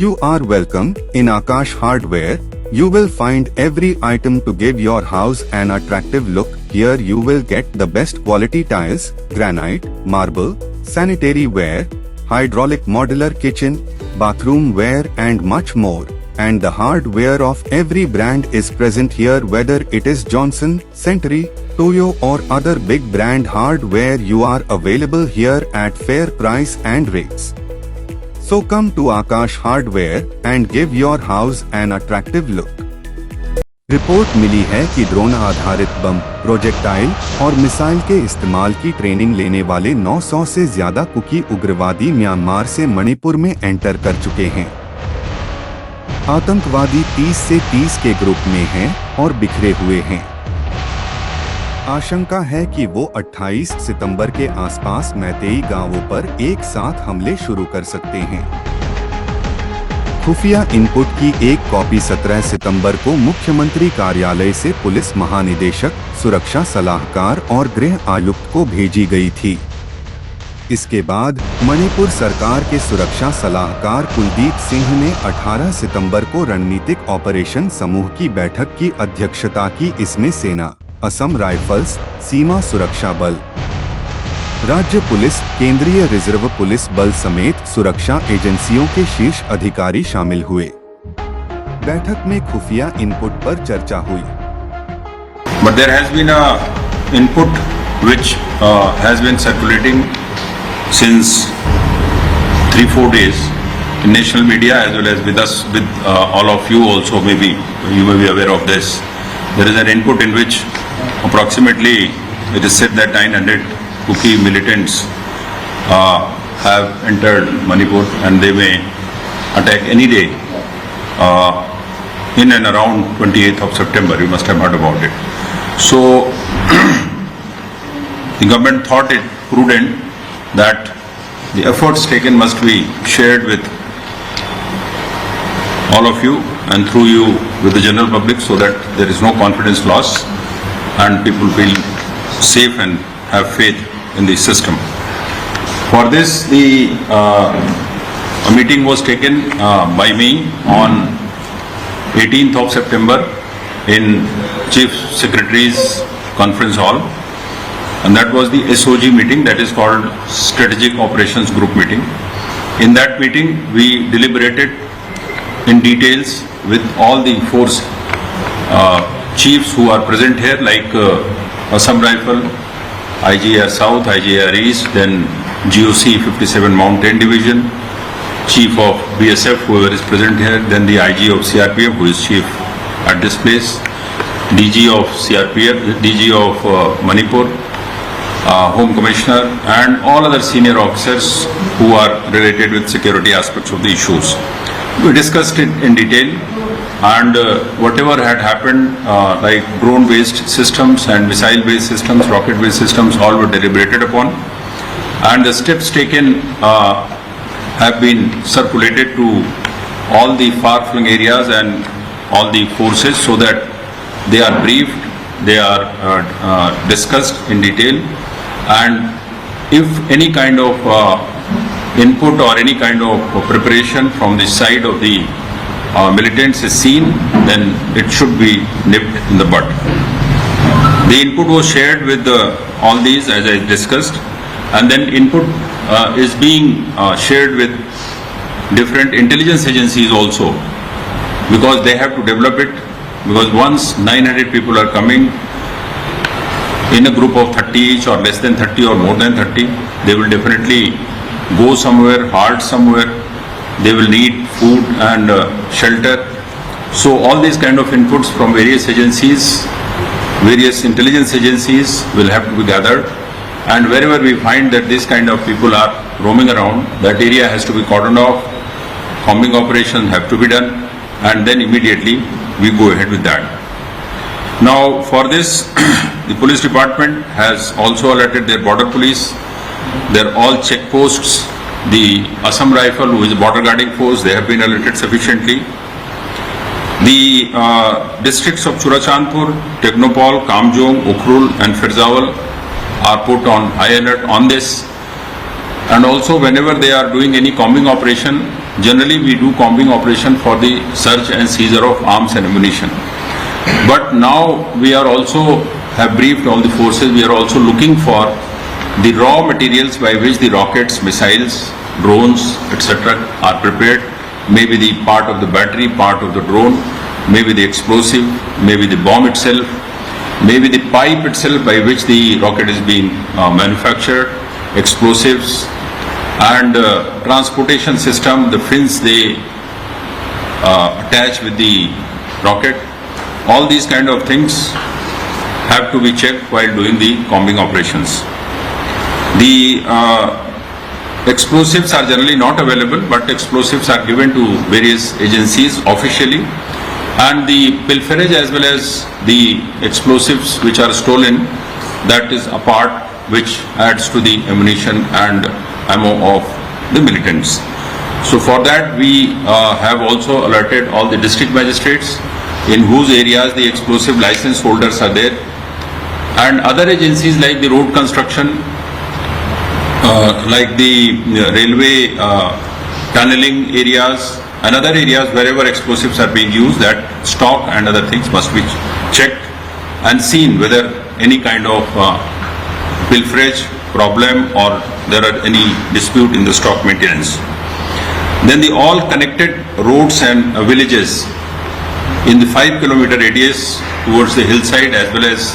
You are welcome. In Akash Hardware, you will find every item to give your house an attractive look. Here you will get the best quality tiles, granite, marble, sanitary ware, hydraulic modular kitchen, bathroom ware and much more. And the hardware of every brand is present here, whether it is Johnson, Century, Toyo or other big brand hardware. You are available here at fair price and rates. So come to Akash Hardware and give your house an attractive look. Report मिली है कि drone आधारित बम, projectile और missile के इस्तेमाल की training लेने वाले 900 से ज्यादा कुकी उग्रवादी म्यांमार से मणिपुर में एंटर कर चुके हैं। आतंकवादी 30 से 30 के ग्रुप में हैं और बिखरे हुए हैं। आशंका है कि वो 28 सितंबर के आसपास मैतेई गांवों पर एक साथ हमले शुरू कर सकते हैं। खुफिया इनपुट की एक कॉपी 17 सितंबर को मुख्यमंत्री कार्यालय से पुलिस महानिदेशक, सुरक्षा सलाहकार और गृह आयुक्त को भेजी गई थी। इसके बाद मणिपुर सरकार के सुरक्षा सलाहकार कुलदीप सिंह ने 18 सितंबर को रणनीतिक ऑपरेशन समूह की बैठक की अध्यक्षता की। इसमें सेना, असम राइफल्स, सीमा सुरक्षा बल, राज्य पुलिस, केंद्रीय रिजर्व पुलिस बल समेत सुरक्षा एजेंसियों के शीर्ष अधिकारी शामिल हुए। बैठक में खुफिया इनपुट पर चर्चा हुई। But there has been a input which has been circulating since 3-4 days in national media as well as with us, with all of you also. Maybe you may be aware of this. There is an input in which approximately it is said that 900 Kuki militants have entered Manipur and they may attack any day in and around 28th of September. You must have heard about it. So the government thought it prudent that the efforts taken must be shared with all of you and through you with the general public, so that there is no confidence loss and people feel safe and have faith in the system. For this, a meeting was taken by me on 18th of September in Chief Secretary's Conference Hall, and that was the SOG meeting, that is called Strategic Operations Group meeting. In that meeting, we deliberated in details with all the force chiefs who are present here, like Assam Rifle, IGR South, IGR East, then GOC 57 Mountain Division, Chief of BSF, whoever is present here, then the IG of CRPF, who is chief at this place, DG of CRPF, DG of Manipur, Home Commissioner, and all other senior officers who are related with security aspects of the issues. We discussed it in detail, and whatever had happened, like drone-based systems and missile-based systems, rocket-based systems, all were deliberated upon, and the steps taken have been circulated to all the far-flung areas and all the forces, so that they are briefed, they are discussed in detail, and if any kind of input or any kind of preparation from the side of the militants is seen, then it should be nipped in the bud. The input was shared with all these, as I discussed, and then input is being shared with different intelligence agencies also, because they have to develop it, because once 900 people are coming in a group of 30 each or less than 30 or more than 30, they will definitely go somewhere, halt somewhere, they will need food and shelter. So all these kind of inputs from various agencies, various intelligence agencies will have to be gathered, and wherever we find that this kind of people are roaming around, that area has to be cordoned off, combing operations have to be done, and then immediately we go ahead with that. Now for this, the police department has also alerted their border police. They're all checkposts. The Assam Rifle, who is a border guarding force, they have been alerted sufficiently. The districts of Churachandpur, Technopol, Kamjong, Ukhrul and Firzawal are put on high alert on this. And also whenever they are doing any combing operation, generally we do combing operation for the search and seizure of arms and ammunition. But now we are also have briefed all the forces. We are also looking for the raw materials by which the rockets, missiles, drones, etc. are prepared. Maybe the part of the battery, part of the drone, maybe the explosive, maybe the bomb itself, maybe the pipe itself by which the rocket is being manufactured, explosives, and transportation system, the fins they attach with the rocket. All these kind of things have to be checked while doing the combing operations. The explosives are generally not available, but explosives are given to various agencies officially, and the pilferage as well as the explosives which are stolen, that is a part which adds to the ammunition and ammo of the militants. So for that we have also alerted all the district magistrates in whose areas the explosive license holders are there, and other agencies like the road construction, like the railway tunneling areas and other areas wherever explosives are being used, that stock and other things must be checked and seen whether any kind of pilferage problem or there are any dispute in the stock maintenance. Then the all connected roads and villages in the 5 kilometer radius towards the hillside as well as